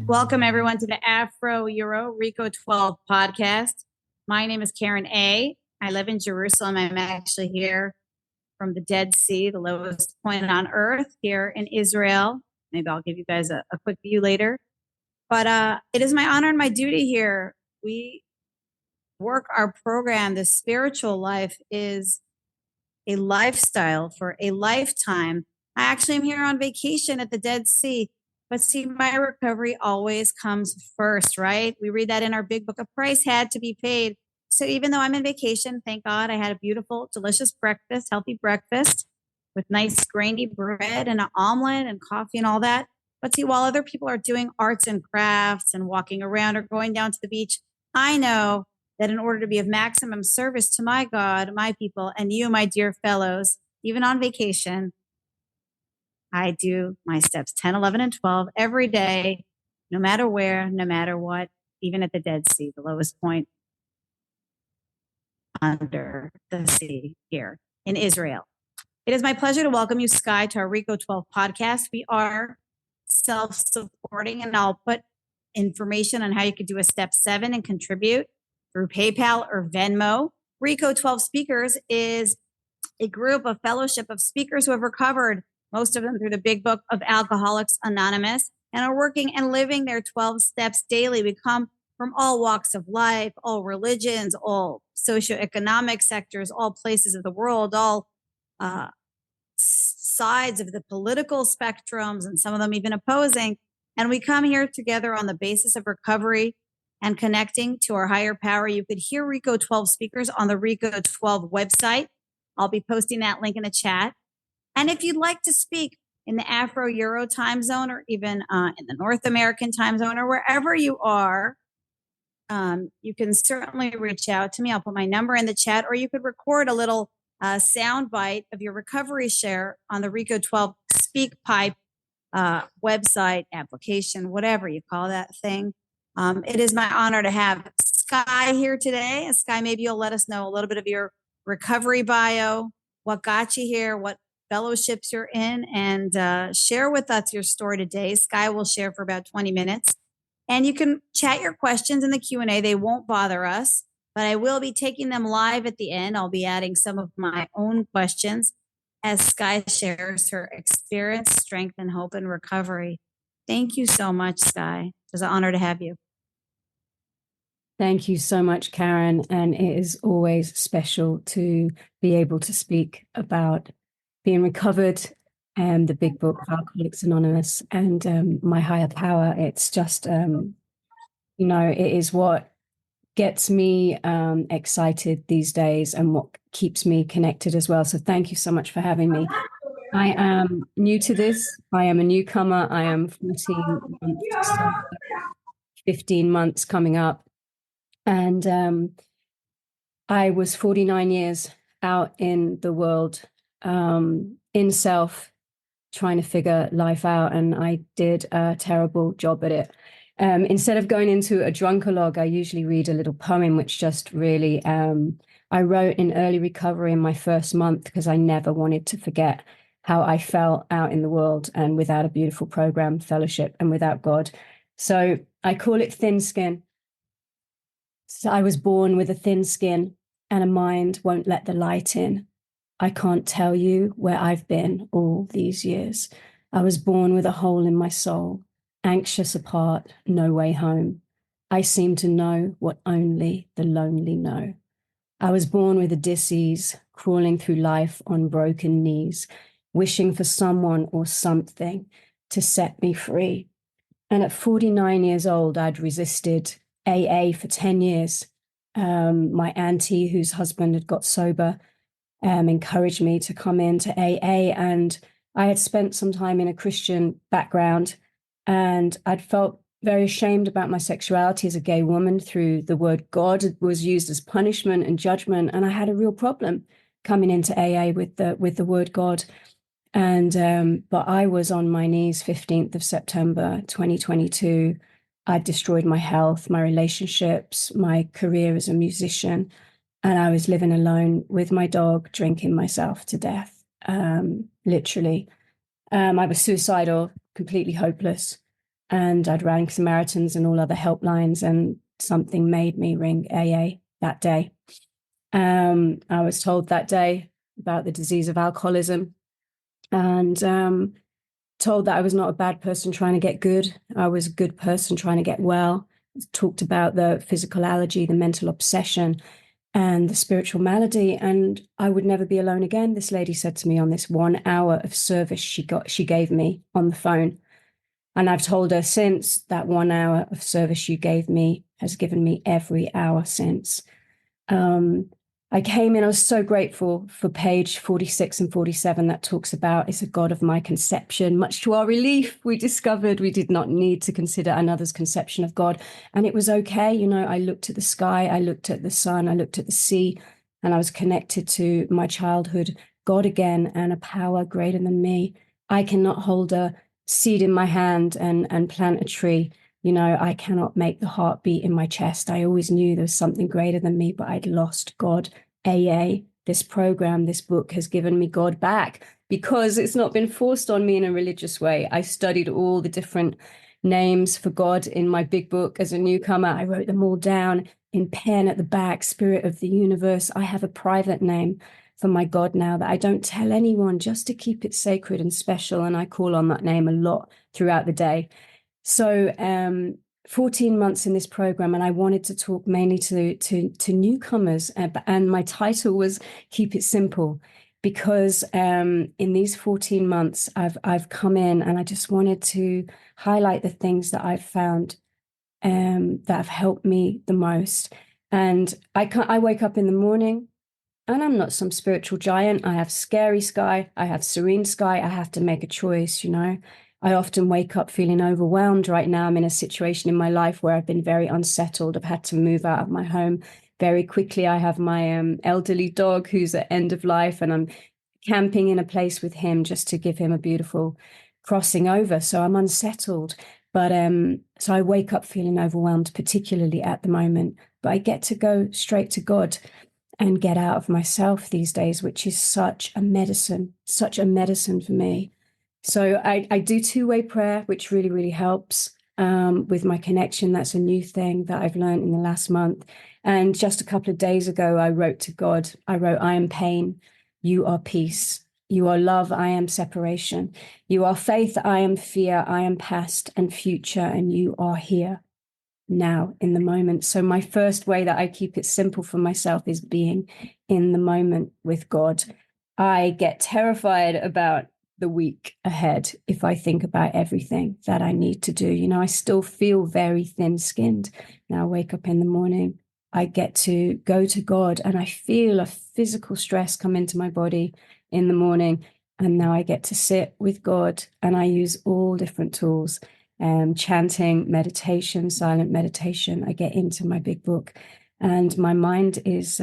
Welcome, everyone, to the Afro-Euro Reco12 podcast. My name is Karen A. I live in Jerusalem. I'm actually here from the Dead Sea, the lowest point on earth, here in Israel. Maybe I'll give you guys a quick view later. But it is my honor and my duty here. We work our program. The spiritual life is a lifestyle for a lifetime. I actually am here on vacation at the Dead Sea. But see, my recovery always comes first, right? We read that in our big book. A price had to be paid. So even though I'm in vacation, thank God I had a beautiful, delicious breakfast, healthy breakfast with nice grainy bread and an omelet and coffee and all that. But see, while other people are doing arts and crafts and walking around or going down to the beach, I know that in order to be of maximum service to my God, my people, and you, my dear fellows, even on vacation, I do my steps 10, 11, and 12 every day, no matter where, no matter what, even at the Dead Sea, the lowest point under the sea here in Israel. It is my pleasure to welcome you, Skye, to our Reco12 podcast. We are self-supporting, and I'll put information on how you could do a step 7 and contribute through PayPal or Venmo. Reco12 Speakers is a group of fellowship of speakers who have recovered, most of them through the big book of Alcoholics Anonymous, and are working and living their 12 steps daily. We come from all walks of life, all religions, all socioeconomic sectors, all places of the world, all sides of the political spectrums, and some of them even opposing. And we come here together on the basis of recovery and connecting to our higher power. You could hear Reco12 speakers on the Reco12 website. I'll be posting that link in the chat. And if you'd like to speak in the Afro-Euro time zone, or even in the North American time zone, or wherever you are, you can certainly reach out to me. I'll put my number in the chat, or you could record a little sound bite of your recovery share on the Reco12 SpeakPipe website, application, whatever you call that thing. It is my honor to have Skye here today. Skye, maybe you'll let us know a little bit of your recovery bio, what got you here, what fellowships you're in, and share with us your story today. Skye will share for about 20 minutes. And you can chat your questions in the Q&A. They won't bother us, but I will be taking them live at the end. I'll be adding some of my own questions as Skye shares her experience, strength, and hope in recovery. Thank you so much, Skye. It was an honor to have you. Thank you so much, Karen. And it is always special to be able to speak about being recovered and the big book of Alcoholics Anonymous and my higher power. It's just, it is what gets me excited these days and what keeps me connected as well. So thank you so much for having me. I am new to this. I am a newcomer. I am 14 months, 15 months coming up. And I was 49 years out in the world, in self, trying to figure life out. And I did a terrible job at it. Instead of going into a drunkalog, I usually read a little poem, which just really, I wrote in early recovery in my first month because I never wanted to forget how I felt out in the world and without a beautiful program, fellowship, and without God. So I call it thin skin. So I was born with a thin skin and a mind won't let the light in. I can't tell you where I've been all these years. I was born with a hole in my soul, anxious apart, no way home. I seem to know what only the lonely know. I was born with a disease, crawling through life on broken knees, wishing for someone or something to set me free. And at 49 years old, I'd resisted AA for 10 years. My auntie, whose husband had got sober, encouraged me to come into AA. And I had spent some time in a Christian background, and I'd felt very ashamed about my sexuality as a gay woman. Through the word God was used as punishment and judgment. And I had a real problem coming into AA with the word God. And but I was on my knees 15th of September 2022. I destroyed my health, my relationships, my career as a musician, and I was living alone with my dog, drinking myself to death, literally. I was suicidal, completely hopeless. and I'd rang Samaritans and all other helplines, and something made me ring AA that day. I was told that day about the disease of alcoholism, and told that I was not a bad person trying to get good. I was a good person trying to get well. Talked about the physical allergy, the mental obsession, and the spiritual malady, and I would never be alone again. This lady said to me on this 1 hour of service she gave me on the phone. And I've told her since, that 1 hour of service you gave me has given me every hour since. I came in, I was so grateful for page 46 and 47 that talks about it's a God of my conception. Much to our relief, we discovered we did not need to consider another's conception of God. And it was okay. You know, I looked at the sky, I looked at the sun, I looked at the sea, and I was connected to my childhood God again and a power greater than me. I cannot hold a seed in my hand and plant a tree. You know, I cannot make the heartbeat in my chest. I always knew there was something greater than me, but I'd lost God. AA, this program, this book has given me God back because it's not been forced on me in a religious way. I studied all the different names for God in my big book as a newcomer. I wrote them all down in pen at the back, Spirit of the Universe. I have a private name for my God now that I don't tell anyone, just to keep it sacred and special. And I call on that name a lot throughout the day. So 14 months in this program, and I wanted to talk mainly to newcomers, and my title was Keep It Simple, because in these 14 months I've come in and I just wanted to highlight the things that I've found that have helped me the most. And I wake up in the morning and I'm not some spiritual giant. I have scary Skye, I have serene Skye. I have to make a choice, you know. I often wake up feeling overwhelmed. Right now, I'm in a situation in my life where I've been very unsettled. I've had to move out of my home very quickly. I have my elderly dog who's at end of life, and I'm camping in a place with him just to give him a beautiful crossing over. So I'm unsettled. But so I wake up feeling overwhelmed, particularly at the moment. But I get to go straight to God and get out of myself these days, which is such a medicine for me. So I do two-way prayer, which really, really helps with my connection. That's a new thing that I've learned in the last month. And just a couple of days ago, I wrote to God. I wrote, I am pain, you are peace. You are love, I am separation. You are faith, I am fear. I am past and future, and you are here now in the moment. So my first way that I keep it simple for myself is being in the moment with God. I get terrified about the week ahead if I think about everything that I need to do. You know, I still feel very thin-skinned. Now I wake up in the morning, I get to go to God, and I feel a physical stress come into my body in the morning. And now I get to sit with God, and I use all different tools, chanting, meditation, silent meditation. I get into my big book, and my mind is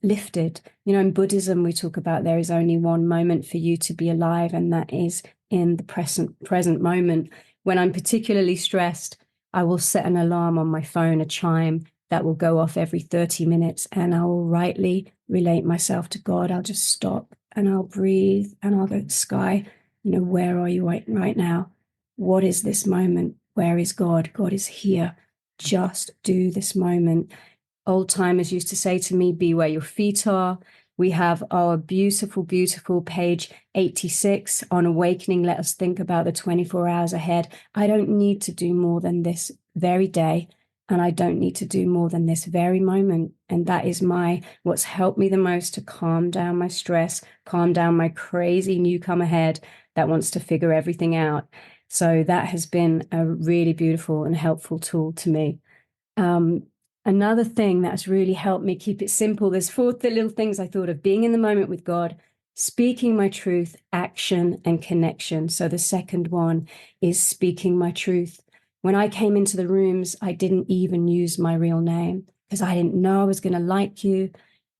lifted. You know, in Buddhism, we talk about there is only one moment for you to be alive, and that is in the present moment. When I'm particularly stressed, I will set an alarm on my phone, a chime that will go off every 30 minutes, and I will rightly relate myself to God. I'll just stop and I'll breathe and I'll go, Skye, you know, where are you right now? What is this moment? Where is God? God is here. Just do this moment. Old timers used to say to me, be where your feet are. We have our beautiful, beautiful page 86 on awakening. Let us think about the 24 hours ahead. I don't need to do more than this very day. And I don't need to do more than this very moment. And that is what's helped me the most to calm down my stress, calm down my crazy newcomer head that wants to figure everything out. So that has been a really beautiful and helpful tool to me. Another thing that's really helped me keep it simple, there's four little things I thought of: being in the moment with God, speaking my truth, action, and connection. So the second one is speaking my truth. When I came into the rooms, I didn't even use my real name because I didn't know I was going to like you.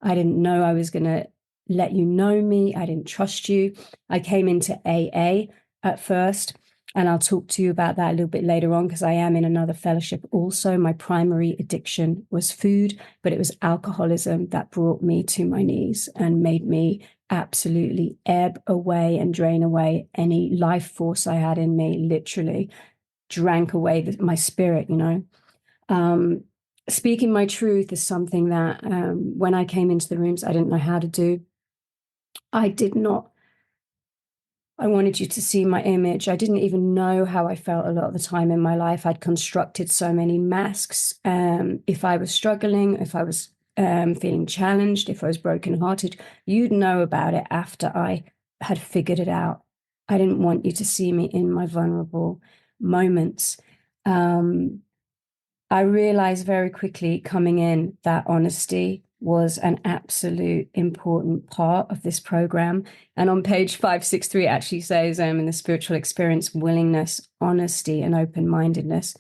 I didn't know I was going to let you know me. I didn't trust you. I came into AA at first, and I'll talk to you about that a little bit later on because I am in another fellowship also. My primary addiction was food, but it was alcoholism that brought me to my knees and made me absolutely ebb away and drain away any life force I had in me, literally. drank away my spirit, Speaking my truth is something that when I came into the rooms, I didn't know how to do. I wanted you to see my image. I didn't even know how I felt a lot of the time in my life. I'd constructed so many masks. If I was struggling, if I was feeling challenged, if I was brokenhearted, you'd know about it after I had figured it out. I didn't want you to see me in my vulnerable moments. I realized very quickly coming in that honesty was an absolute important part of this program. And on page 563, it actually says in the spiritual experience, willingness, honesty, and open-mindedness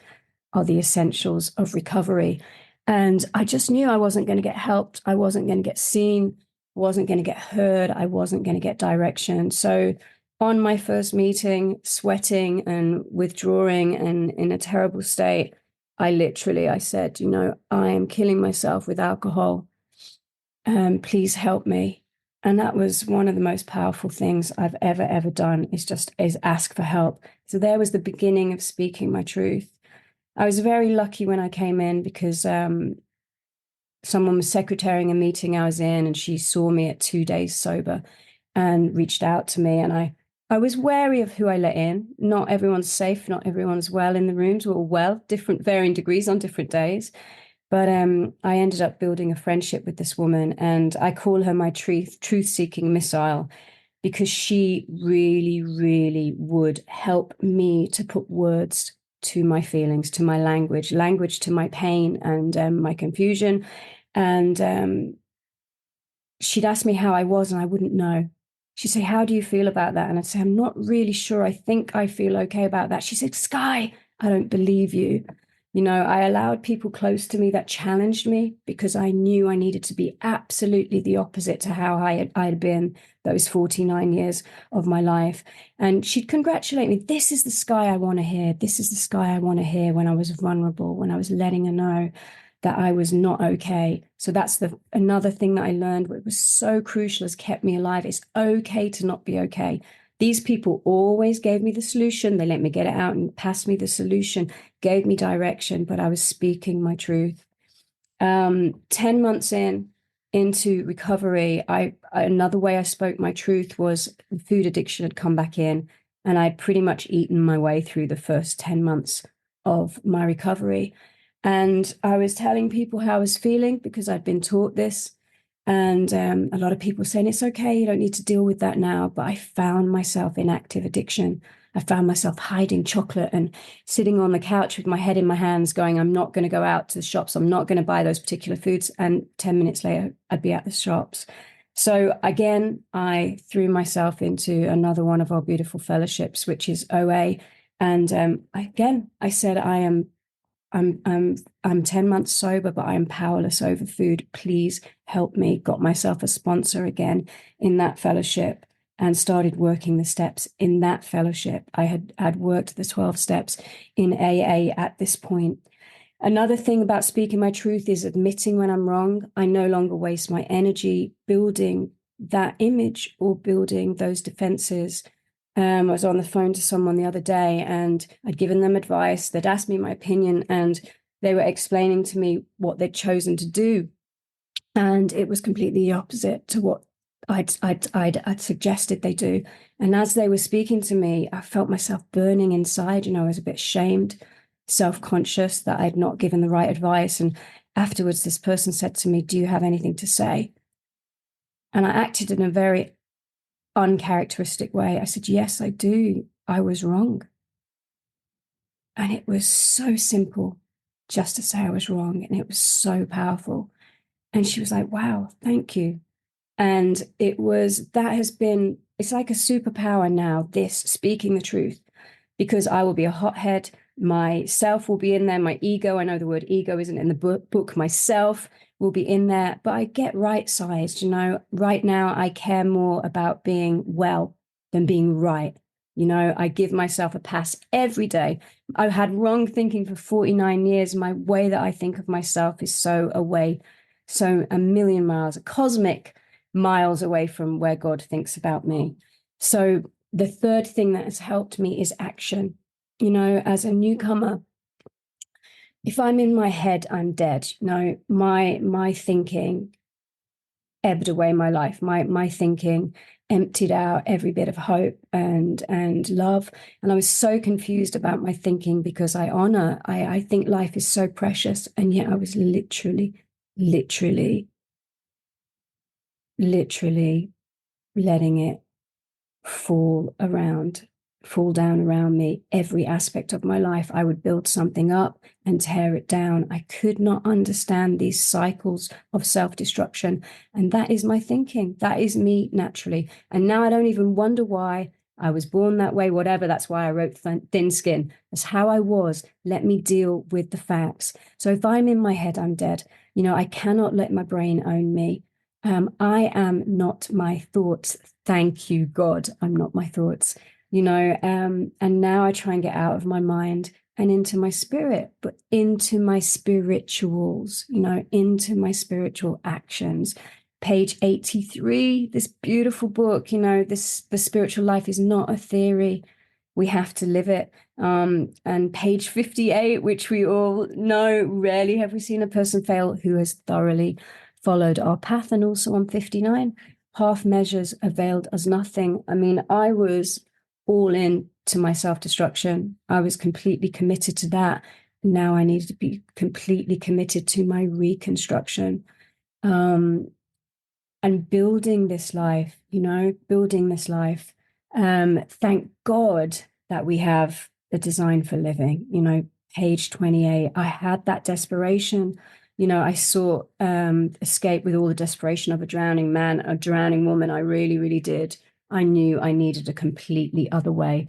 are the essentials of recovery. And I just knew I wasn't going to get helped. I wasn't going to get seen, wasn't going to get heard. I wasn't going to get direction. So on my first meeting, sweating and withdrawing and in a terrible state, I said, I am killing myself with alcohol. Please help me. And that was one of the most powerful things I've ever done is ask for help. So there was the beginning of speaking my truth. I was very lucky when I came in because someone was secretarying a meeting I was in, and she saw me at 2 days sober and reached out to me. And I was wary of who I let in. Not everyone's safe. Not everyone's well in the rooms. We're all well, different varying degrees on different days. But I ended up building a friendship with this woman, and I call her my truth-seeking missile, because she really, really would help me to put words to my feelings, to my language to my pain and my confusion. And she'd ask me how I was, and I wouldn't know. She'd say, how do you feel about that? And I'd say, I'm not really sure. I think I feel okay about that. She said, Skye, I don't believe you. I allowed people close to me that challenged me because I knew I needed to be absolutely the opposite to how I had been those 49 years of my life. And she'd congratulate me. This is the Skye I want to hear. This is the Skye I want to hear when I was vulnerable, when I was letting her know that I was not okay. So that's another thing that I learned, what was so crucial, has kept me alive. It's okay to not be okay. These people always gave me the solution. They let me get it out and passed me the solution, gave me direction, but I was speaking my truth. 10 months into recovery, another way I spoke my truth was food addiction had come back in, and I'd pretty much eaten my way through the first 10 months of my recovery. And I was telling people how I was feeling because I'd been taught this. And a lot of people saying, it's okay, you don't need to deal with that now. But I found myself in active addiction. I found myself hiding chocolate and sitting on the couch with my head in my hands going, I'm not going to go out to the shops. I'm not going to buy those particular foods. And 10 minutes later, I'd be at the shops. So again, I threw myself into another one of our beautiful fellowships, which is OA. And again, I said, I'm 10 months sober, but I am powerless over food. Please help me. Got myself a sponsor again in that fellowship and started working the steps in that fellowship. I had worked the 12 steps in AA at this point. Another thing about speaking my truth is admitting when I'm wrong. I no longer waste my energy building that image or building those defenses. I was on the phone to someone the other day, and I'd given them advice. They'd asked me my opinion, and they were explaining to me what they'd chosen to do. And it was completely the opposite to what I'd suggested they do. And as they were speaking to me, I felt myself burning inside. I was a bit shamed, self-conscious that I'd not given the right advice. And afterwards, this person said to me, do you have anything to say? And I acted in a very uncharacteristic way. I said, yes, I do. I was wrong. And it was so simple just to say I was wrong. And it was so powerful. And she was like, wow, thank you. And it's like a superpower now, this speaking the truth, because I will be a hothead. Myself will be in there. My ego, I know the word ego isn't in the book. Myself will be in there, but I get right-sized. Right now I care more about being well than being right. I give myself a pass every day. I've had wrong thinking for 49 years. My way that I think of myself is so a million miles, cosmic miles away from where God thinks about me. So the third thing that has helped me is action. as a newcomer, if I'm in my head, I'm dead. My thinking ebbed away my life. My thinking emptied out every bit of hope and love. And I was so confused about my thinking because I think life is so precious. And yet I was literally letting it fall down around me. Every aspect of my life, I would build something up and tear it down. I could not understand these cycles of self-destruction. And that is my thinking. That is me naturally. And now I don't even wonder why I was born that way, whatever. That's why I wrote Thin Skin. That's how I was. Let me deal with the facts. So if I'm in my head, I'm dead. I cannot let my brain own me. I am not my thoughts. Thank you, God. I'm not my thoughts, and now I try and get out of my mind and into my spirit, but into my spirituals, into my spiritual actions. Page 83, this beautiful book, the spiritual life is not a theory. We have to live it. And page 58, which we all know, rarely have we seen a person fail who has thoroughly followed our path. And also on 59, half measures availed us nothing. I mean, I was all in to my self-destruction. I was completely committed to that. Now I needed to be completely committed to my reconstruction. And building this life, building this life. Thank God that we have a design for living, page 28. I had that desperation. I saw escape with all the desperation of a drowning man, a drowning woman. I really, really did. I knew I needed a completely other way.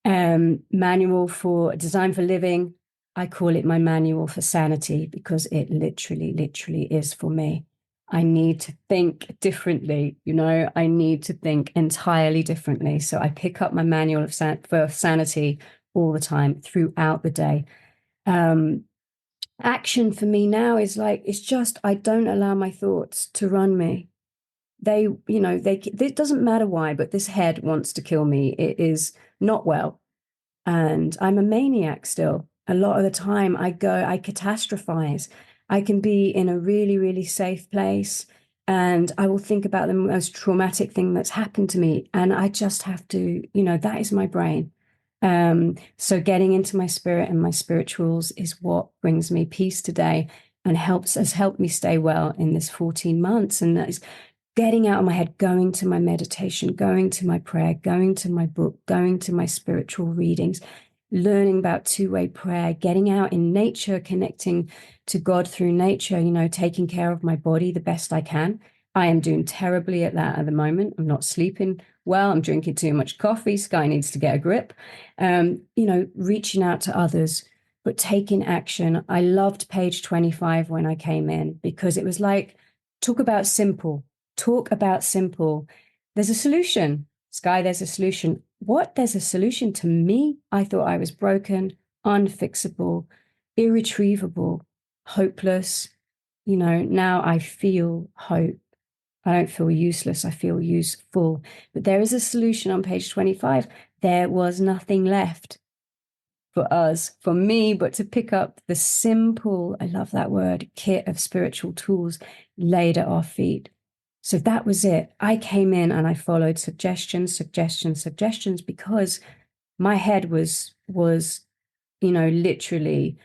Manual for Design for Living. I call it my manual for sanity because it literally is for me. I need to think differently, I need to think entirely differently. So I pick up my manual for sanity all the time throughout the day. Action for me now is it's just, I don't allow my thoughts to run me. It doesn't matter why, but this head wants to kill me. It is not well. And I'm a maniac still. A lot of the time I catastrophize. I can be in a really, really safe place and I will think about the most traumatic thing that's happened to me. And I just have to, that is my brain. So getting into my spirit and my spirituals is what brings me peace today and has helped me stay well in this 14 months. And that is getting out of my head, going to my meditation, going to my prayer, going to my book, going to my spiritual readings, learning about two-way prayer, getting out in nature, connecting to God through nature, taking care of my body the best I can. I am doing terribly at that at the moment. I'm not sleeping well. I'm drinking too much coffee. Skye needs to get a grip. Reaching out to others, but taking action. I loved page 25 when I came in because it was talk about simple. There's a solution. Skye, there's a solution. What? There's a solution to me? I thought I was broken, unfixable, irretrievable, hopeless. Now I feel hope. I don't feel useless. I feel useful. But there is a solution on page 25. There was nothing left for me, but to pick up the simple, I love that word, kit of spiritual tools laid at our feet. So that was it. I came in and I followed suggestions because my head was literally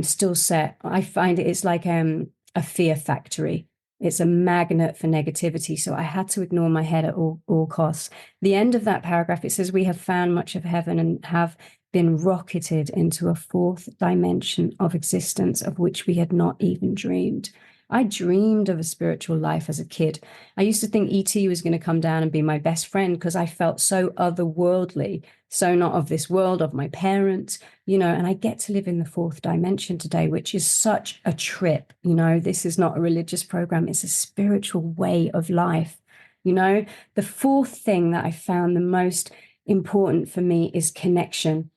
still set. I find it's like a fear factory. It's a magnet for negativity. So I had to ignore my head at all costs. The end of that paragraph, it says, we have found much of heaven and have been rocketed into a fourth dimension of existence of which we had not even dreamed. I dreamed of a spiritual life as a kid. I used to think E.T. was going to come down and be my best friend because I felt so otherworldly, so not of this world, of my parents, and I get to live in the fourth dimension today, which is such a trip. This is not a religious program. It's a spiritual way of life. The fourth thing that I found the most important for me is connection,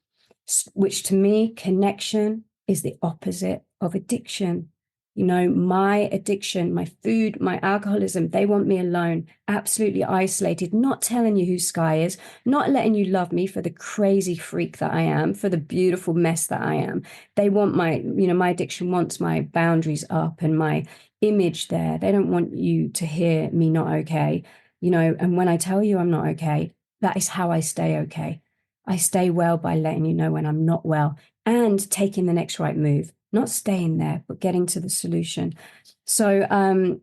which to me, connection is the opposite of addiction. You know, my addiction, my food, my alcoholism, they want me alone, absolutely isolated, not telling you who Skye is, not letting you love me for the crazy freak that I am, for the beautiful mess that I am. They want my addiction wants my boundaries up and my image there. They don't want you to hear me not okay, and when I tell you I'm not okay, that is how I stay okay. I stay well by letting you know when I'm not well and taking the next right move, not staying there, but getting to the solution. So,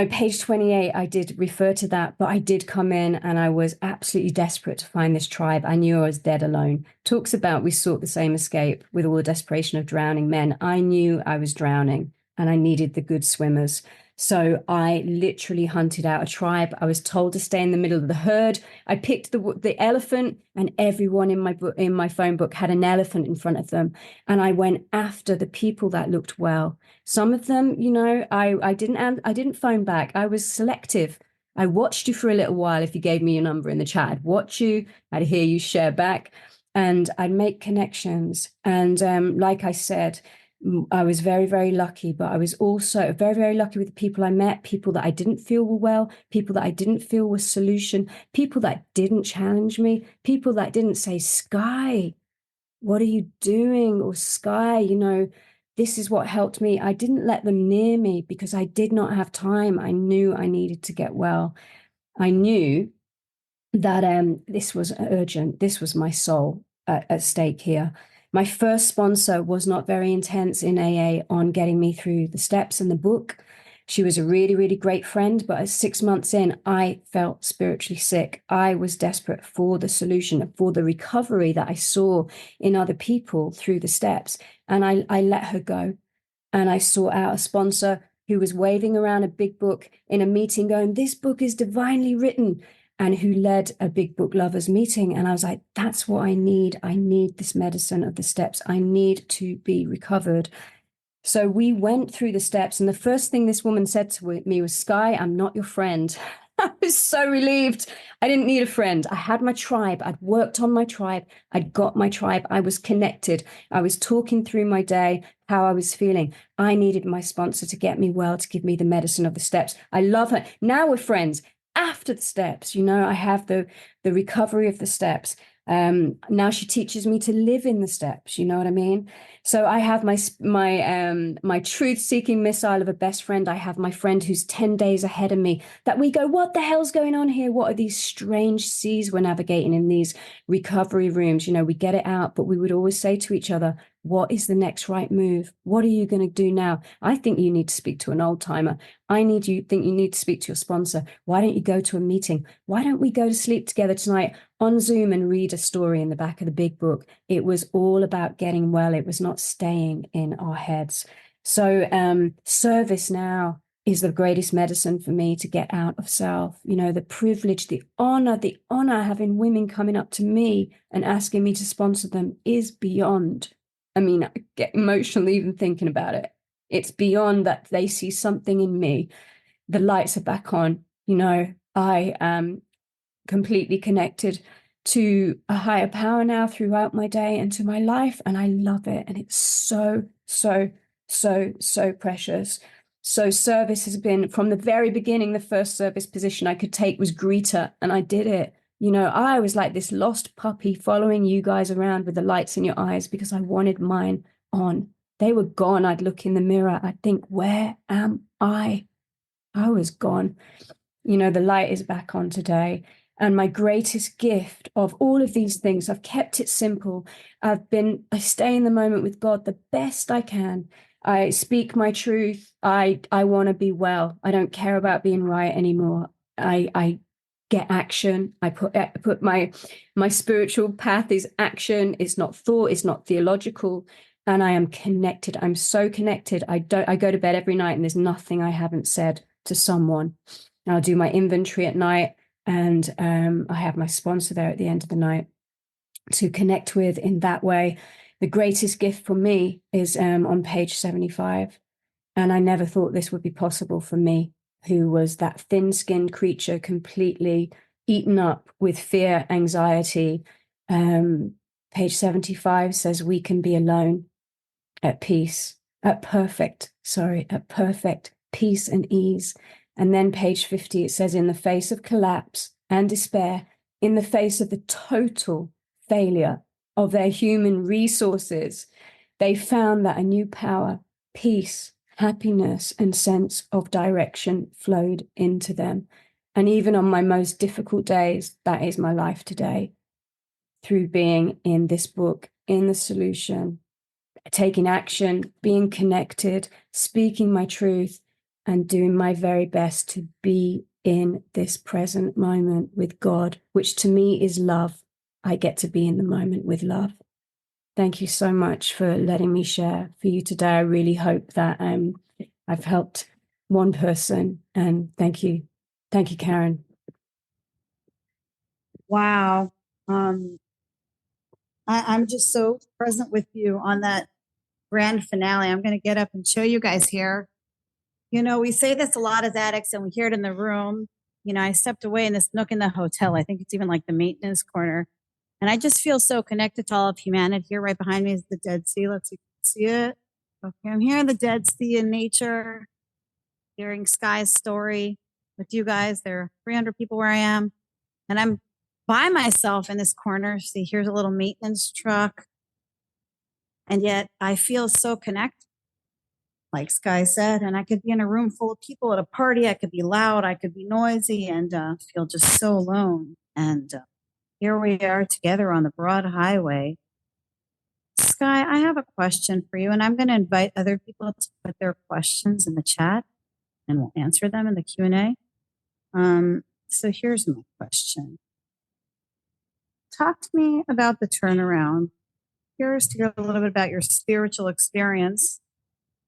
page 28, I did refer to that, but I did come in and I was absolutely desperate to find this tribe. I knew I was dead alone. Talks about we sought the same escape with all the desperation of drowning men. I knew I was drowning and I needed the good swimmers. So I literally hunted out a tribe. I was told to stay in the middle of the herd. I picked the elephant, and everyone in my phone book had an elephant in front of them. And I went after the people that looked well. Some of them, I didn't phone back. I was selective. I watched you for a little while. If you gave me your number in the chat, I'd watch you. I'd hear you share back, and I'd make connections. And like I said, I was very, very lucky, but I was also very, very lucky with the people I met, people that I didn't feel were well, people that I didn't feel were solution, people that didn't challenge me, people that didn't say, Skye, what are you doing? Or Skye, this is what helped me. I didn't let them near me because I did not have time. I knew I needed to get well. I knew that this was urgent. This was my soul at stake here. My first sponsor was not very intense in AA on getting me through the steps and the book. She was a really, really great friend, but at 6 months in, I felt spiritually sick. I was desperate for the solution, for the recovery that I saw in other people through the steps. And I let her go. And I sought out a sponsor who was waving around a big book in a meeting going, this book is divinely written, and who led a big book lovers meeting. And I was like, that's what I need. I need this medicine of the steps. I need to be recovered. So we went through the steps, and the first thing this woman said to me was, Skye, I'm not your friend. I was so relieved. I didn't need a friend. I had my tribe. I'd worked on my tribe. I'd got my tribe. I was connected. I was talking through my day, how I was feeling. I needed my sponsor to get me well, to give me the medicine of the steps. I love her. Now we're friends. After the steps, I have the recovery of the steps. Now she teaches me to live in the steps. You know what I mean? So I have my truth-seeking missile of a best friend. I have my friend who's 10 days ahead of me, that we go, what the hell's going on here? What are these strange seas we're navigating in these recovery rooms? We get it out, but we would always say to each other, what is the next right move? What are you going to do now? I think you need to speak to an old timer. Think you need to speak to your sponsor. Why don't you go to a meeting? Why don't we go to sleep together tonight on Zoom and read a story in the back of the big book? It was all about getting well. It was not staying in our heads. So service now is the greatest medicine for me to get out of self. The privilege, the honor having women coming up to me and asking me to sponsor them is beyond. I mean, I get emotional even thinking about it. It's beyond that they see something in me. The lights are back on. I am completely connected to a higher power now throughout my day and to my life. And I love it. And it's so, so, so, so precious. So service has been, from the very beginning, the first service position I could take was greeter, and I did it. I was like this lost puppy following you guys around with the lights in your eyes because I wanted mine on. They were gone. I'd look in the mirror. I'd think, where am I? I was gone. The light is back on today. And my greatest gift of all of these things, I've kept it simple. I stay in the moment with God the best I can. I speak my truth. I want to be well. I don't care about being right anymore. I get action. I put my spiritual path is action. It's not thought. It's not theological. And I am connected. I'm so connected. I go to bed every night and there's nothing I haven't said to someone. I'll do my inventory at night, and I have my sponsor there at the end of the night to connect with in that way. The greatest gift for me is on page 75. And I never thought this would be possible for me, who was that thin-skinned creature completely eaten up with fear, anxiety. Page 75 says we can be alone, at peace, at perfect, at perfect peace and ease. And then page 50, it says, in the face of collapse and despair, in the face of the total failure of their human resources, they found that a new power, peace, happiness, and sense of direction flowed into them. And even on my most difficult days, that is my life today. Through being in this book, in the solution, taking action, being connected, speaking my truth, and doing my very best to be in this present moment with God, which to me is love. I get to be in the moment with love. Thank you so much for letting me share for you today. I really hope that I've helped one person, and thank you. Thank you, Karen. Wow. I'm just so present with you on that grand finale. I'm going to get up and show you guys here. You know, we say this a lot as addicts and we hear it in the room. You know, I stepped away in this nook in the hotel. I think it's even like the maintenance corner. And I just feel so connected to all of humanity. Here right behind me is the Dead Sea. Let's see if you can see it. Okay, I'm here in the Dead Sea in nature, hearing Skye's story with you guys. There are 300 people where I am. And I'm by myself in this corner. See, here's a little maintenance truck. And yet I feel so connected, like Skye said, and I could be in a room full of people at a party. I could be loud, I could be noisy, and feel just so alone. And here we are together on the broad highway. Skye, I have a question for you, and I'm going to invite other people to put their questions in the chat, and we'll answer them in the Q&A. So here's my question. Talk to me about the turnaround. Curious to hear a little bit about your spiritual experience.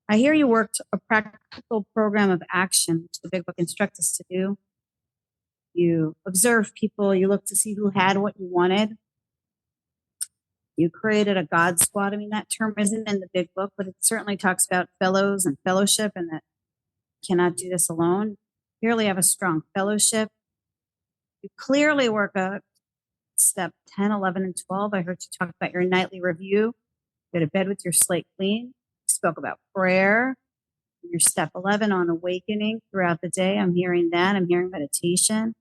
I hear you worked a practical program of action, which the big book instructs us to do. You observe people, you look to see who had what you wanted. You created a God squad. I mean, that term isn't in the big book, but it certainly talks about fellows and fellowship, and that you cannot do this alone. You clearly have a strong fellowship. You clearly work a step 10, 11, and 12. I heard you talk about your nightly review. Go to bed with your slate clean. You spoke about prayer. Your step 11 on awakening throughout the day. I'm hearing that. I'm hearing meditation.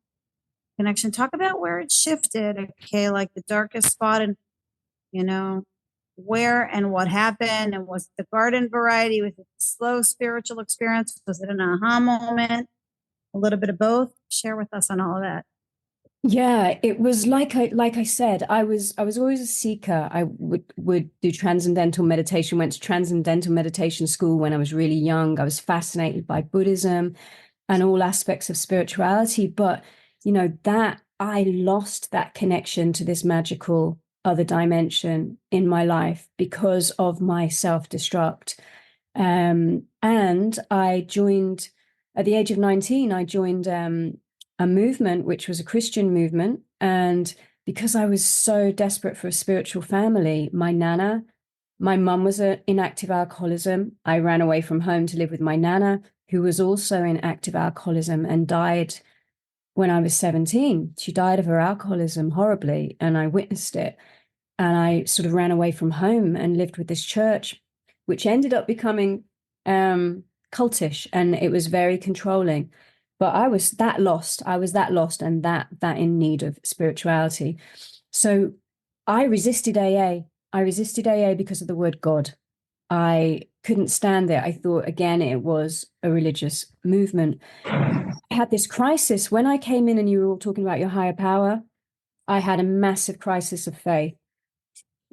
Connection. Talk about where it shifted. Okay, like the darkest spot, and you know, where and what happened. And was it the garden variety? Was it the slow spiritual experience? Was it an aha moment? A little bit of both. Share with us on all of that. Yeah, it was like I said, I was always a seeker. I would do transcendental meditation, went to transcendental meditation school when I was really young. I was fascinated by Buddhism and all aspects of spirituality. But, you know, that I lost that connection to this magical other dimension in my life because of my self-destruct. And I joined, at the age of 19, I joined a movement, which was a Christian movement. And because I was so desperate for a spiritual family, my mum was in active alcoholism. I ran away from home to live with my nana, who was also in active alcoholism and died when I was 17. She died of her alcoholism horribly, and I witnessed it. And I sort of ran away from home and lived with this church, which ended up becoming cultish, and it was very controlling. But I was that lost. And that in need of spirituality. So I resisted AA. I resisted AA because of the word God. I couldn't stand it. I thought, again, it was a religious movement. I had this crisis when I came in and you were all talking about your higher power. I had a massive crisis of faith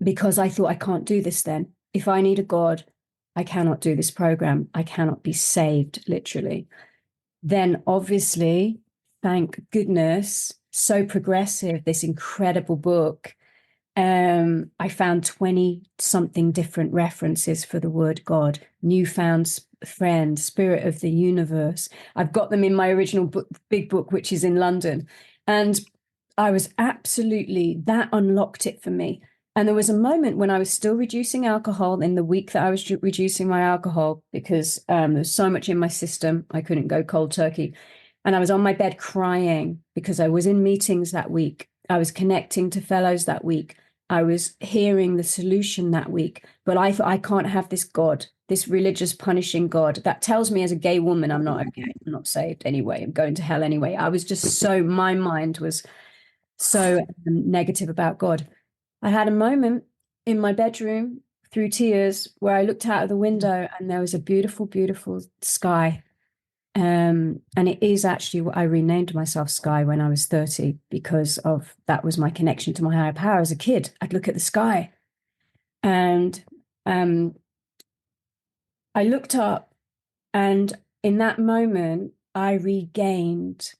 because I thought, I can't do this then. If I need a God, I cannot do this program. I cannot be saved, literally. Then obviously, thank goodness, so progressive, this incredible book. I found 20 something different references for the word God, newfound friend, spirit of the universe. I've got them in my original book, big book, which is in London. And I was absolutely, that unlocked it for me. And there was a moment when I was still reducing alcohol in the week that I was reducing my alcohol because there was so much in my system, I couldn't go cold turkey. And I was on my bed crying because I was in meetings that week. I was connecting to fellows that week. I was hearing the solution that week, but I thought, I can't have this God, this religious punishing God that tells me as a gay woman, I'm not okay. I'm not saved anyway. I'm going to hell anyway. I was just so, my mind was so negative about God. I had a moment in my bedroom through tears where I looked out of the window and there was a beautiful, beautiful sky. And it is actually what I renamed myself Skye when I was 30 because of that was my connection to my higher power as a kid. I'd look at the sky and I looked up, and in that moment I regained,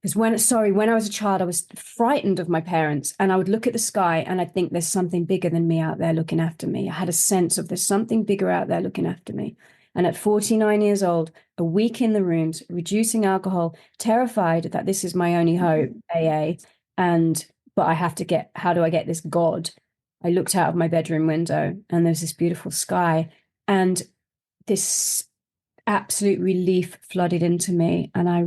because when I was a child, I was frightened of my parents, and I would look at the sky and I'd think there's something bigger than me out there looking after me. I had a sense of there's something bigger out there looking after me. And at 49 years old, a week in the rooms, reducing alcohol, terrified that this is my only hope, AA, but I have to get, how do I get this God? I looked out of my bedroom window and there's this beautiful sky, and this absolute relief flooded into me, and I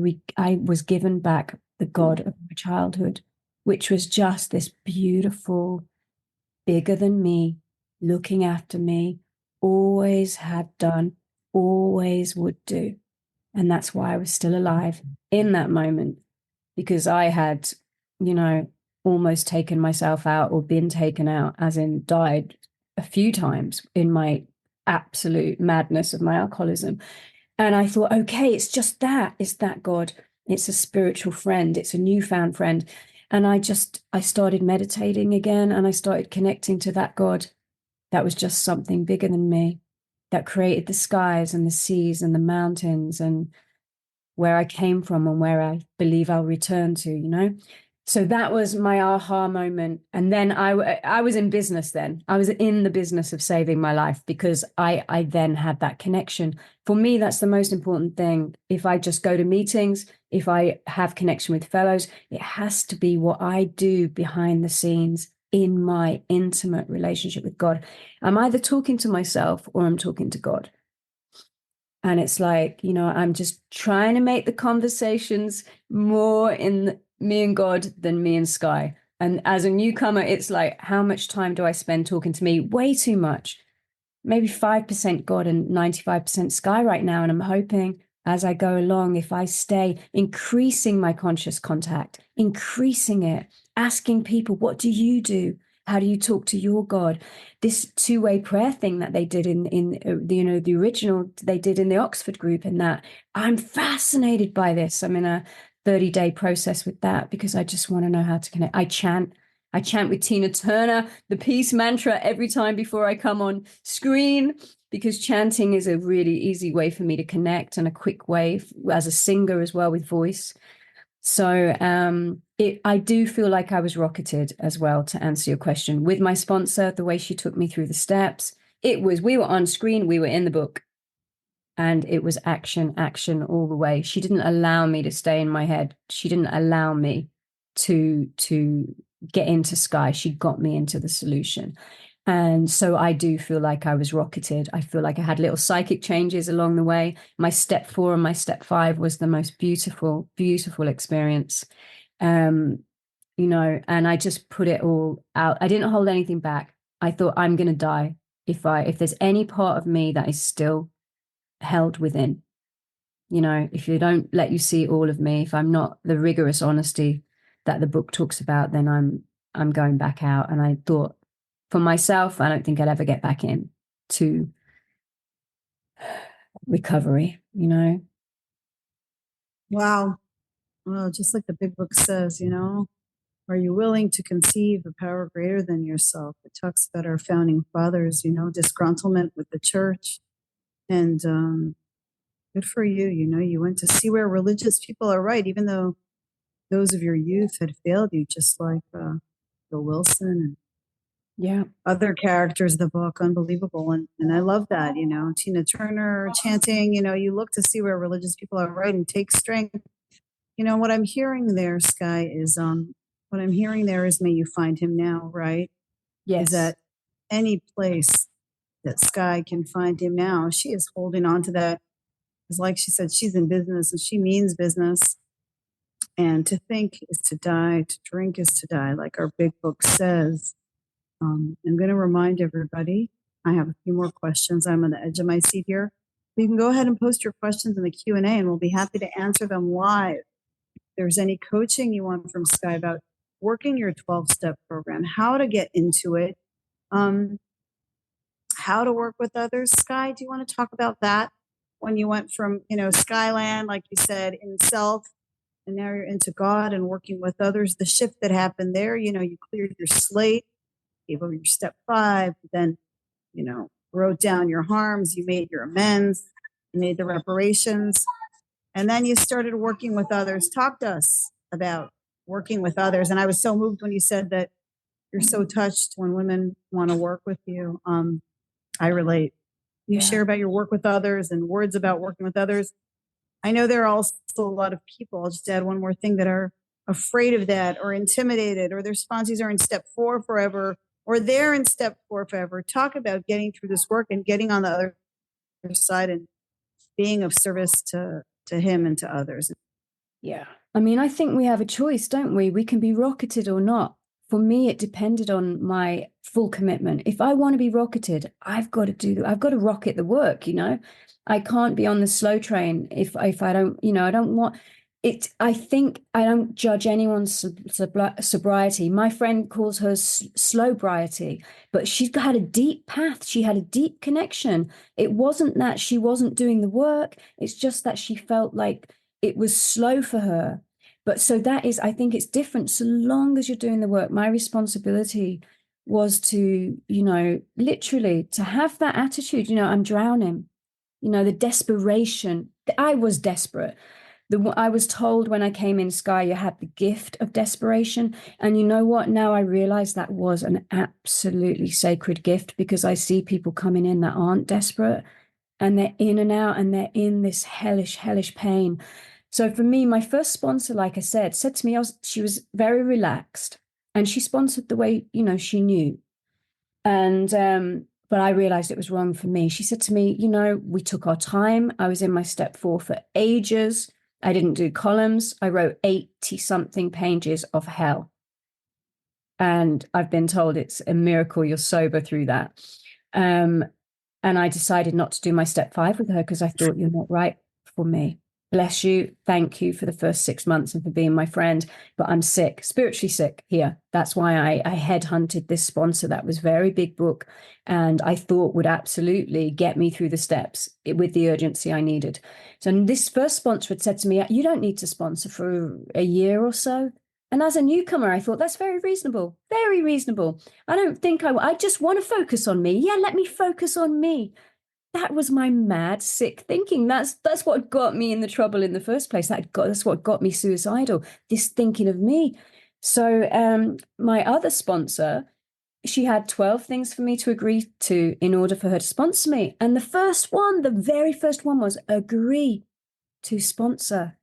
was given back the God of my childhood, which was just this beautiful, bigger than me, looking after me, always had done, always would do. And that's why I was still alive in that moment, because I had, almost taken myself out or been taken out, as in died a few times in my absolute madness of my alcoholism. And I thought, okay, it's just that. It's that God. It's a spiritual friend. It's a newfound friend. And I started meditating again, and I started connecting to that God that was just something bigger than me, that created the skies and the seas and the mountains and where I came from and where I believe I'll return to. So that was my aha moment. And then I was in business then. I was in the business of saving my life because I then had that connection. For me, that's the most important thing. If I just go to meetings, if I have connection with fellows, it has to be what I do behind the scenes in my intimate relationship with God. I'm either talking to myself or I'm talking to God. And it's like, I'm just trying to make the conversations more in me and God than me and Skye. And as a newcomer, it's like, how much time do I spend talking to me? Way too much. Maybe 5% God and 95% Skye right now. And I'm hoping as I go along, if I stay increasing my conscious contact, increasing it, asking people, what do you do? How do you talk to your God? This two-way prayer thing that they did in the original they did in the Oxford group, and that I'm fascinated by this. I'm in a 30-day process with that because I just want to know how to connect. I chant with Tina Turner, the peace mantra, every time before I come on screen, because chanting is a really easy way for me to connect and a quick way as a singer as well with voice. So I do feel like I was rocketed as well, to answer your question, with my sponsor, the way she took me through the steps. We were on screen, we were in the book, and it was action all the way. She didn't allow me to stay in my head. She didn't allow me to get into Skye. She got me into the solution. And so I do feel like I was rocketed. I feel like I had little psychic changes along the way. My step 4 and my step 5 was the most beautiful, beautiful experience. And I just put it all out. I didn't hold anything back. I thought, I'm going to die if there's any part of me that is still held within. If you don't let you see all of me, if I'm not the rigorous honesty that the book talks about, then I'm going back out. And I thought, for myself, I don't think I'll ever get back in to recovery, Wow. Well, just like the big book says, are you willing to conceive a power greater than yourself? It talks about our founding fathers, disgruntlement with the church. And good for you. You went to see where religious people are right, even though those of your youth had failed you, just like Bill Wilson and other characters of the book. Unbelievable. And I love that, Tina Turner chanting, you look to see where religious people are right and take strength. What I'm hearing there, Skye, is may you find him now, right? Yes. Is that any place that Skye can find him now, she is holding on to that. It's like she said, she's in business and she means business. And to think is to die, to drink is to die, like our big book says. I'm going to remind everybody, I have a few more questions. I'm on the edge of my seat here. You can go ahead and post your questions in the Q&A and we'll be happy to answer them live. If there's any coaching you want from Skye about working your 12-step program, how to get into it, how to work with others. Skye, do you want to talk about that? When you went from, Skyland, like you said, in self, and now you're into God and working with others, the shift that happened there, you cleared your slate, gave over your step 5, then, wrote down your harms, you made your amends, you made the reparations, and then you started working with others. Talk to us about working with others. And I was so moved when you said that you're so touched when women want to work with you. I relate. You share about your work with others and words about working with others. I know there are also a lot of people, I'll just add one more thing, that are afraid of that or intimidated, or their sponsees are in step 4 forever, or they're in step 4 forever. Talk about getting through this work and getting on the other side and being of service to him and to others. Yeah. I mean, I think we have a choice, don't we? We can be rocketed or not. For me, it depended on my full commitment. If I want to be rocketed, I've got to rocket the work, I can't be on the slow train if I don't, I don't want it. I think I don't judge anyone's sobriety. My friend calls her slowbriety, but she's had a deep path. She had a deep connection. It wasn't that she wasn't doing the work. It's just that she felt like it was slow for her. But so that is, I think it's different so long as you're doing the work. My responsibility was to, literally to have that attitude, I'm drowning, the desperation. I was desperate. I was told when I came in Skye, you had the gift of desperation. And you know what? Now I realize that was an absolutely sacred gift, because I see people coming in that aren't desperate and they're in and out and they're in this hellish pain. So for me, my first sponsor, like I said to me, she was very relaxed and she sponsored the way, she knew. And, but I realized it was wrong for me. She said to me, we took our time. I was in my step 4 for ages. I didn't do columns. I wrote 80 something pages of hell. And I've been told it's a miracle you're sober through that. And I decided not to do my step 5 with her because I thought, you're not right for me. Bless you. Thank you for the first 6 months and for being my friend. But I'm sick, spiritually sick here. That's why I headhunted this sponsor that was very big book and I thought would absolutely get me through the steps with the urgency I needed. So this first sponsor had said to me, you don't need to sponsor for a year or so. And as a newcomer, I thought that's very reasonable, very reasonable. I don't think I just want to focus on me. Yeah, let me focus on me. That was my mad, sick thinking. That's what got me in the trouble in the first place. That's what got me suicidal, this thinking of me. So my other sponsor, she had 12 things for me to agree to in order for her to sponsor me. And the very first one was agree to sponsor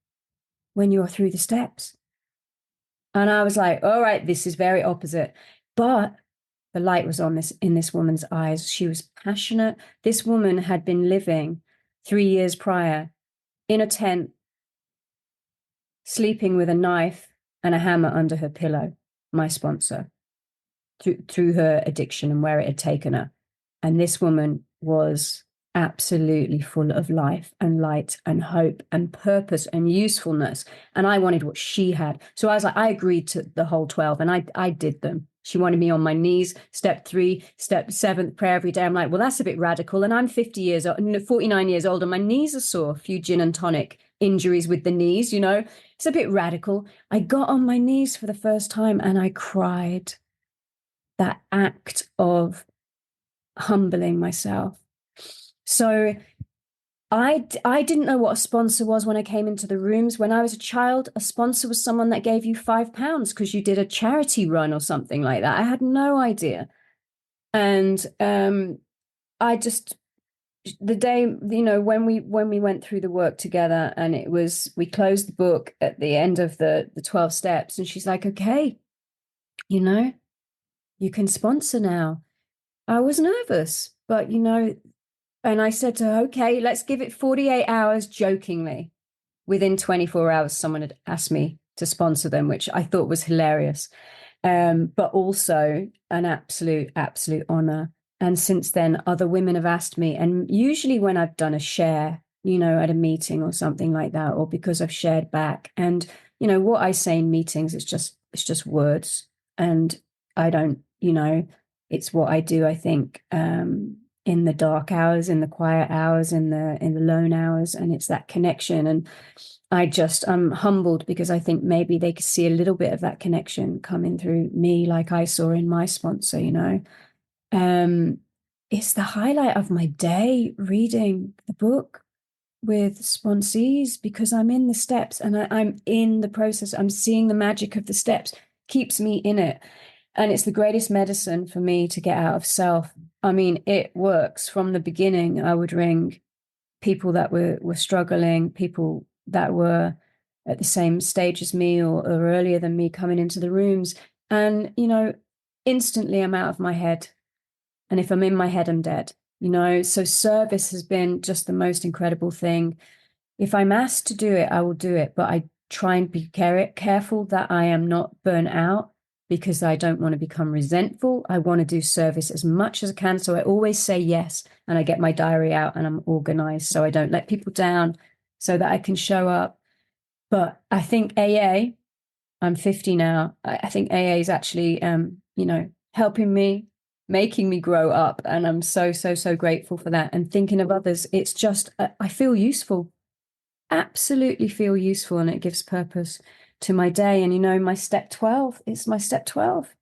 when you're through the steps. And I was like, all right, this is very opposite. But the light was on in this woman's eyes. She was passionate. This woman had been living 3 years prior in a tent, sleeping with a knife and a hammer under her pillow, my sponsor, through her addiction and where it had taken her. And this woman was absolutely full of life and light and hope and purpose and usefulness. And I wanted what she had. So I was like, I agreed to the whole 12 and I did them. She wanted me on my knees, step 3, step 7, prayer every day. I'm like, well, that's a bit radical. And I'm 49 years old and my knees are sore, a few gin and tonic injuries with the knees, it's a bit radical. I got on my knees for the first time and I cried. That act of humbling myself. So I didn't know what a sponsor was when I came into the rooms. When I was a child, a sponsor was someone that gave you £5 because you did a charity run or something like that. I had no idea. And I just, the day, when we went through the work together and we closed the book at the end of the 12 steps and she's like, okay, you can sponsor now. I was nervous, but and I said to her, okay, let's give it 48 hours jokingly. Within 24 hours, someone had asked me to sponsor them, which I thought was hilarious. but also an absolute honor. And since then, other women have asked me, and usually when I've done a share, you know, at a meeting or something like that, or because I've shared back, and you know what I say in meetings, it's just words, and I don't, you know, it's what I do. I think in the dark hours, in the quiet hours, in the lone hours, and it's that connection. And I'm humbled because I think maybe they could see a little bit of that connection coming through me, like I saw in my sponsor, you know. It's the highlight of my day reading the book with sponsees because I'm in the steps and I'm in the process. I'm seeing the magic of the steps, keeps me in it. And it's the greatest medicine for me to get out of self. I mean, it works from the beginning. I would ring people that were struggling, people that were at the same stage as me or earlier than me coming into the rooms. And, you know, instantly I'm out of my head. And if I'm in my head, I'm dead, you know. So service has been just the most incredible thing. If I'm asked to do it, I will do it. But I try and be careful that I am not burnt out because I don't want to become resentful. I want to do service as much as I can. So I always say yes. And I get my diary out and I'm organized so I don't let people down so that I can show up. But I think AA, I'm 50 now. I think AA is actually, you know, helping me, making me grow up. And I'm so grateful for that. And thinking of others, it's just, I feel useful, absolutely feel useful. And it gives purpose to my day. And, you know, my step 12, it's my step 12.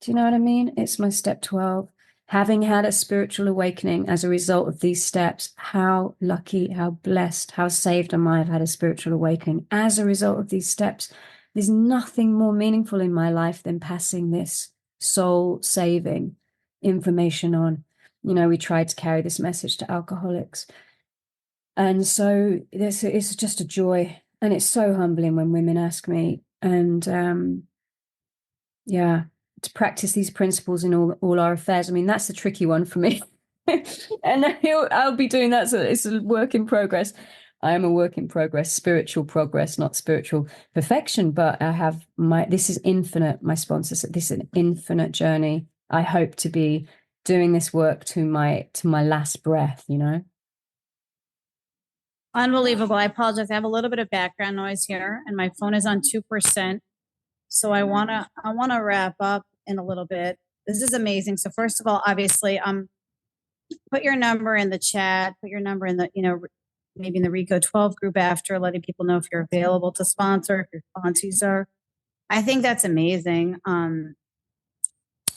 Do you know what I mean? It's my step 12. Having had a spiritual awakening as a result of these steps, how lucky, how blessed, how saved am I have had a spiritual awakening as a result of these steps. There's nothing more meaningful in my life than passing this soul saving information on. You know, we tried to carry this message to alcoholics. And so it's just a joy. And it's so humbling when women ask me. And yeah, to practice these principles in all our affairs. I mean, that's the tricky one for me. And I'll be doing that. So it's a work in progress. I am a work in progress, spiritual progress, not spiritual perfection, but this is infinite. My sponsor said this is an infinite journey. I hope to be doing this work to my last breath, you know? Unbelievable. I apologize. I have a little bit of background noise here and my phone is on 2%. So I wanna wrap up in a little bit. This is amazing. So first of all, obviously, put your number in the chat, put your number in the, you know, maybe in the Reco12 group after, letting people know if you're available to sponsor, if your sponsees are. I think that's amazing.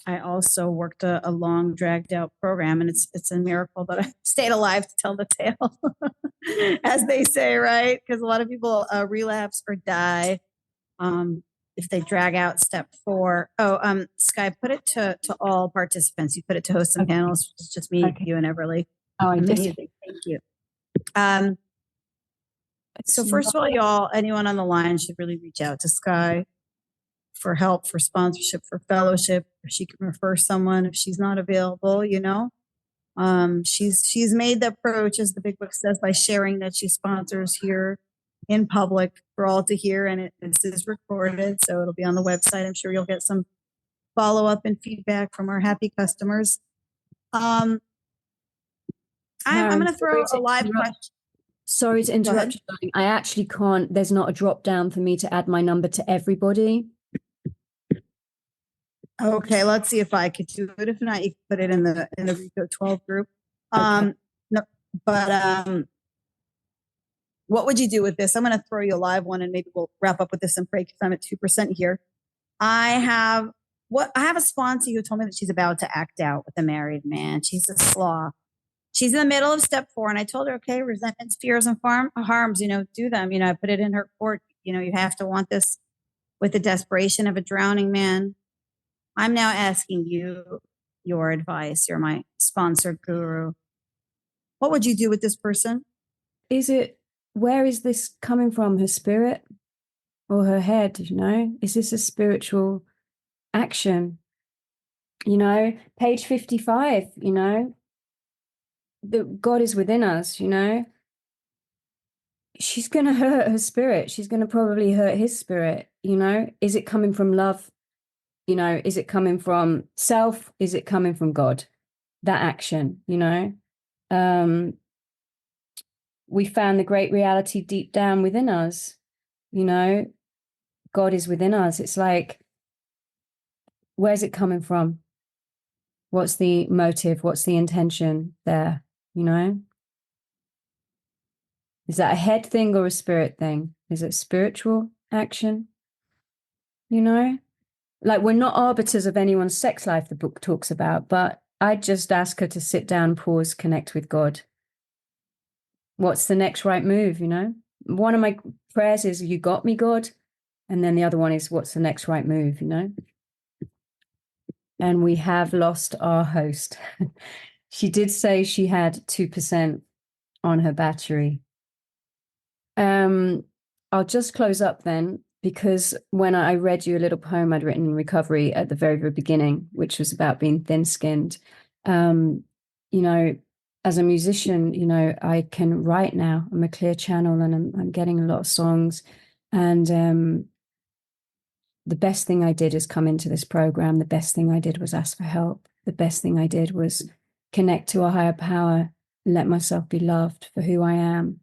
I also worked a long dragged out program and it's a miracle that I stayed alive to tell the tale, as they say, right? Because a lot of people relapse or die if they drag out step 4. Oh, Skye, put it to all participants. You put it to hosts and panels. It's just me, you, and Everly. Oh, I did. Amazing. Thank you. So first of all, y'all, anyone on the line should really reach out to Skye for help, for sponsorship, for fellowship. If she can refer someone, if she's not available, you know. She's made the approach, as the big book says, by sharing that she sponsors here in public for all to hear, and this is recorded, so it'll be on the website. I'm sure you'll get some follow-up and feedback from our happy customers. I'm going to throw a live question. Sorry to interrupt you, darling. I actually can't. There's not a drop down for me to add my number to everybody. Okay, let's see if I could do it. If not, you can put it in the Reco12 group. Okay. No, but what would you do with this? I'm going to throw you a live one, and maybe we'll wrap up with this and pray because I'm at 2% here. I have a sponsor who told me that she's about to act out with a married man. She's a sloth. She's in the middle of step 4, and I told her, okay, resentments, fears, and harms, you know, do them. You know, I put it in her court. You know, you have to want this with the desperation of a drowning man. I'm now asking you your advice. You're my sponsored guru. What would you do with this person? Where is this coming from? Her spirit or her head? You know, is this a spiritual action? You know, page 55, you know, that God is within us, you know. She's going to hurt her spirit. She's going to probably hurt his spirit, you know. Is it coming from love You know, is it coming from self? Is it coming from God? That action, you know? We found the great reality deep down within us, you know? God is within us. It's like, where's it coming from? What's the motive? What's the intention there, you know? Is that a head thing or a spirit thing? Is it spiritual action? You know? Like, we're not arbiters of anyone's sex life, the book talks about, but I'd just ask her to sit down, pause, connect with God. What's the next right move, you know? One of my prayers is, you got me, God. And then the other one is, what's the next right move, you know? And we have lost our host. She did say she had 2% on her battery. I'll just close up then, because when I read you a little poem I'd written in recovery at the very, very beginning, which was about being thin-skinned, you know, as a musician, you know, I can write now. I'm a clear channel, and I'm getting a lot of songs. And the best thing I did is come into this program. The best thing I did was ask for help. The best thing I did was connect to a higher power, let myself be loved for who I am,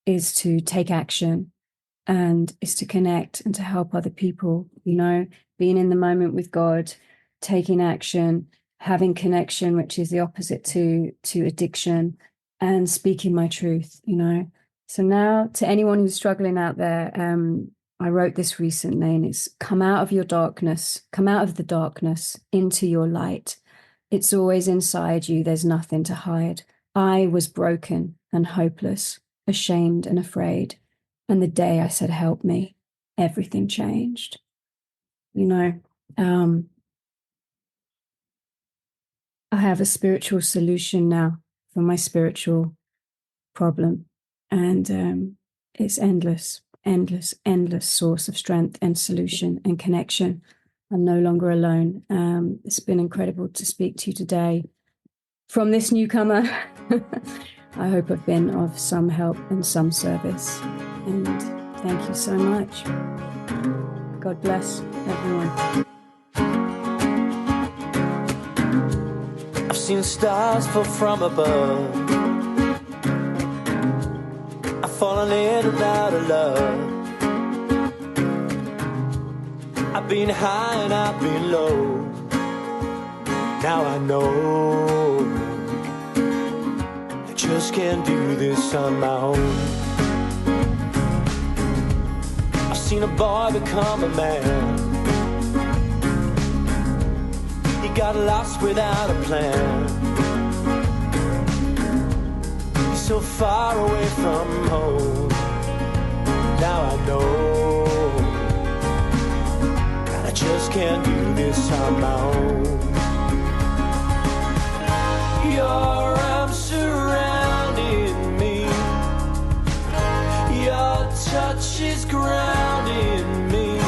is to take action, and is to connect and to help other people, you know, being in the moment with God, taking action, having connection, which is the opposite to addiction, and speaking my truth, you know. So now, to anyone who's struggling out there, I wrote this recently, and it's, come out of your darkness, come out of the darkness into your light. It's always inside you. There's nothing to hide. I was broken and hopeless, ashamed and afraid. And the day I said, help me, everything changed. You know, I have a spiritual solution now for my spiritual problem. And it's endless, endless, endless source of strength and solution and connection. I'm no longer alone. It's been incredible to speak to you today. From this newcomer, I hope I've been of some help and some service. And thank you so much. God bless everyone. I've seen stars fall from above. I've fallen in and out of love. I've been high and I've been low. Now I know I just can't do this on my own. I've seen a boy become a man. He got lost without a plan. He's so far away from home. Now I know that I just can't do this on my own. Your arms surrounding me, your touch is grounding me.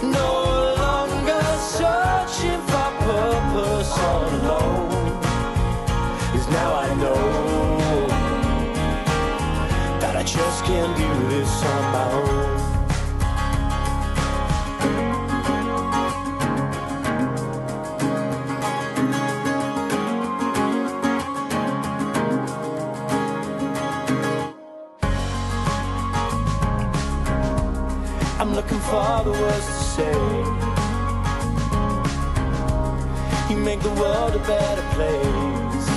No longer searching for purpose all alone, 'cause now I know that I just can't do this on my own. I'm looking for the words to say. You make the world a better place,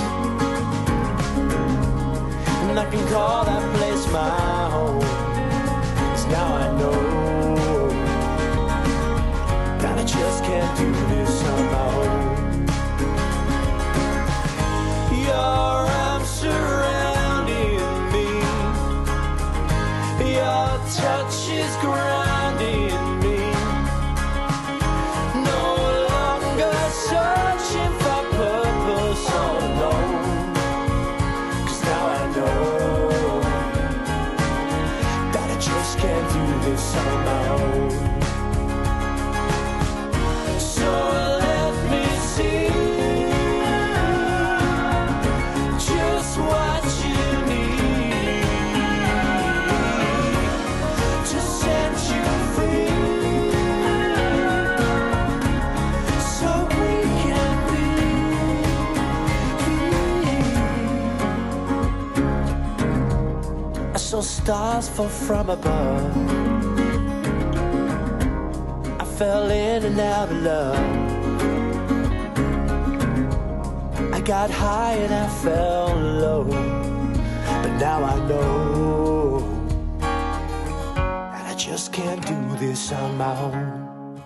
and I can call that place my home. 'Cause now I know that I just can't do this on my own. Your arms surrounding me, your touch is grounding me. No longer searching for purpose all alone, 'cause now I know that I just can't do this on my own. So stars fall from above. I fell in and out of love. I got high and I fell low, but now I know that I just can't do this on my own.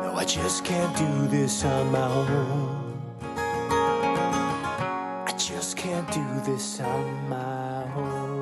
No, I just can't do this on my own. I just can't do this on my own.